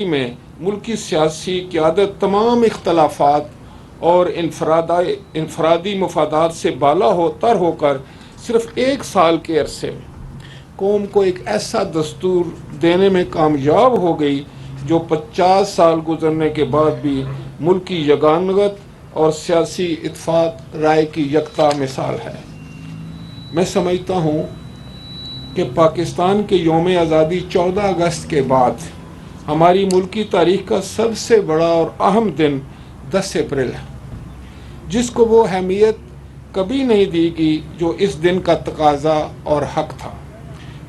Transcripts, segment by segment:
میں ملکی سیاسی قیادت تمام اختلافات اور انفرادی مفادات سے بالا تر ہو کر صرف 1 سال کے عرصے میں قوم کو ایک ایسا دستور دینے میں کامیاب ہو گئی جو 50 سال گزرنے کے بعد بھی ملکی یگانگت اور سیاسی اتفاق رائے کی یکتا مثال ہے۔ میں سمجھتا ہوں کہ پاکستان کے یوم آزادی 14 اگست کے بعد ہماری ملکی تاریخ کا سب سے بڑا اور اہم دن 10 اپریل ہے، جس کو وہ اہمیت کبھی نہیں دی گئی جو اس دن کا تقاضا اور حق تھا۔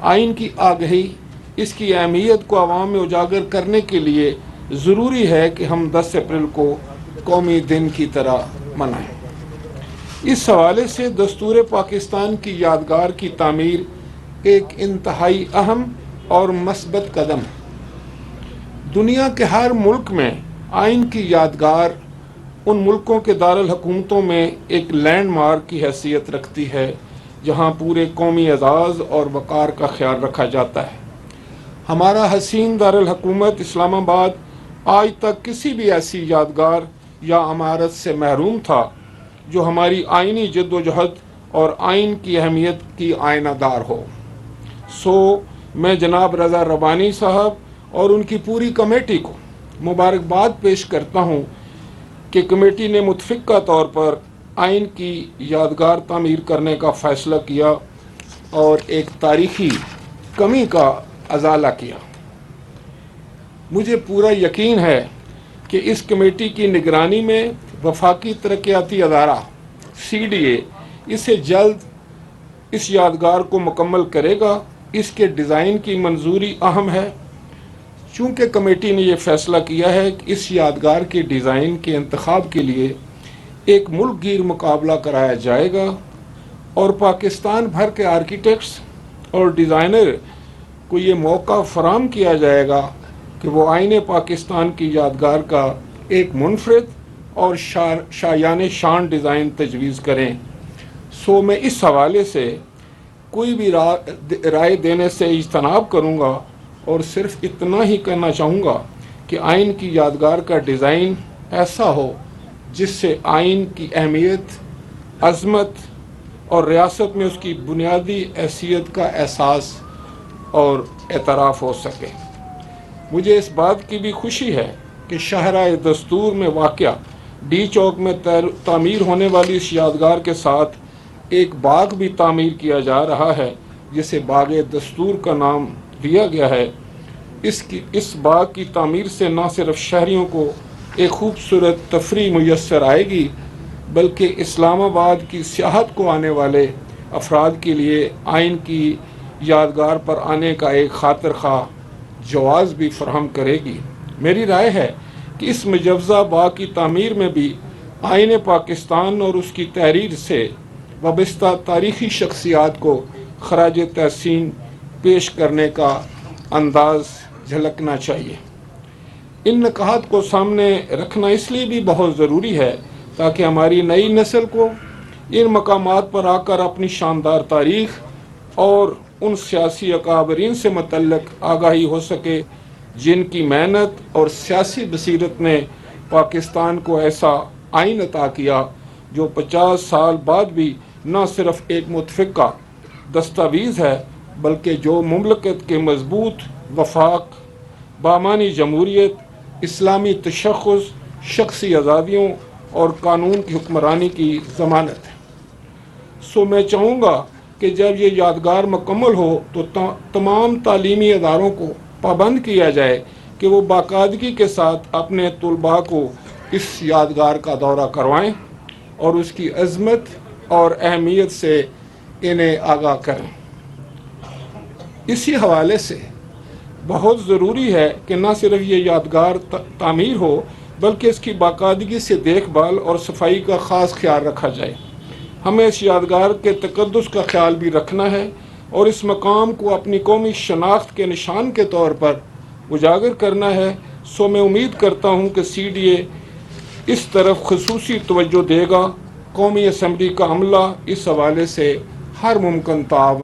آئین کی آگہی اس کی اہمیت کو عوام میں اجاگر کرنے کے لیے ضروری ہے کہ ہم 10 اپریل کو قومی دن کی طرح منائیں۔ اس حوالے سے دستور پاکستان کی یادگار کی تعمیر ایک انتہائی اہم اور مثبت قدم ہے۔ دنیا کے ہر ملک میں آئین کی یادگار ان ملکوں کے دارالحکومتوں میں ایک لینڈ مارک کی حیثیت رکھتی ہے جہاں پورے قومی اعزاز اور وقار کا خیال رکھا جاتا ہے۔ ہمارا حسین دارالحکومت اسلام آباد آج تک کسی بھی ایسی یادگار یا عمارت سے محروم تھا جو ہماری آئینی جد و جہد اور آئین کی اہمیت کی آئینہ دار ہو۔ میں جناب رضا ربانی صاحب اور ان کی پوری کمیٹی کو مبارکباد پیش کرتا ہوں کہ کمیٹی نے متفقہ طور پر آئین کی یادگار تعمیر کرنے کا فیصلہ کیا اور ایک تاریخی کمی کا ازالہ کیا۔ مجھے پورا یقین ہے کہ اس کمیٹی کی نگرانی میں وفاقی ترقیاتی ادارہ CDA اسے جلد اس یادگار کو مکمل کرے گا۔ اس کے ڈیزائن کی منظوری اہم ہے۔ چونکہ کمیٹی نے یہ فیصلہ کیا ہے کہ اس یادگار کے ڈیزائن کے انتخاب کے لیے ایک ملک گیر مقابلہ کرایا جائے گا اور پاکستان بھر کے آرکیٹیکٹس اور ڈیزائنر کو یہ موقع فراہم کیا جائے گا کہ وہ آئین پاکستان کی یادگار کا ایک منفرد اور شایان شان ڈیزائن تجویز کریں۔ میں اس حوالے سے کوئی بھی رائے دینے سے اجتناب کروں گا اور صرف اتنا ہی کہنا چاہوں گا کہ آئین کی یادگار کا ڈیزائن ایسا ہو جس سے آئین کی اہمیت، عظمت اور ریاست میں اس کی بنیادی حیثیت کا احساس اور اعتراف ہو سکے۔ مجھے اس بات کی بھی خوشی ہے کہ شاہراہ دستور میں واقع ڈی چوک میں تعمیر ہونے والی اس یادگار کے ساتھ ایک باغ بھی تعمیر کیا جا رہا ہے جسے باغ دستور کا نام دیا گیا ہے۔ اس باغ کی تعمیر سے نہ صرف شہریوں کو ایک خوبصورت تفریح میسر آئے گی بلکہ اسلام آباد کی سیاحت کو آنے والے افراد کے لیے آئین کی یادگار پر آنے کا ایک خاطر خواہ جواز بھی فراہم کرے گی۔ میری رائے ہے کہ اس مجوزہ باغ کی تعمیر میں بھی آئین پاکستان اور اس کی تحریر سے وابستہ تاریخی شخصیات کو خراج تحسین پیش کرنے کا انداز جھلکنا چاہیے۔ ان نکات کو سامنے رکھنا اس لیے بھی بہت ضروری ہے تاکہ ہماری نئی نسل کو ان مقامات پر آ کر اپنی شاندار تاریخ اور ان سیاسی اکابرین سے متعلق آگاہی ہو سکے جن کی محنت اور سیاسی بصیرت نے پاکستان کو ایسا آئین عطا کیا جو 50 سال بعد بھی نہ صرف ایک متفقہ دستاویز ہے بلکہ جو مملکت کے مضبوط وفاق، بامانی جمہوریت، اسلامی تشخص، شخصی آزادیوں اور قانون کی حکمرانی کی ضمانت ہے۔ میں چاہوں گا کہ جب یہ یادگار مکمل ہو تو تمام تعلیمی اداروں کو پابند کیا جائے کہ وہ باقاعدگی کے ساتھ اپنے طلباء کو اس یادگار کا دورہ کروائیں اور اس کی عظمت اور اہمیت سے انہیں آگاہ کریں۔ اسی حوالے سے بہت ضروری ہے کہ نہ صرف یہ یادگار تعمیر ہو بلکہ اس کی باقاعدگی سے دیکھ بھال اور صفائی کا خاص خیال رکھا جائے۔ ہمیں اس یادگار کے تقدس کا خیال بھی رکھنا ہے اور اس مقام کو اپنی قومی شناخت کے نشان کے طور پر اجاگر کرنا ہے۔ میں امید کرتا ہوں کہ CDA اس طرف خصوصی توجہ دے گا۔ قومی اسمبلی کا عملہ اس حوالے سے ہر ممکن تعاون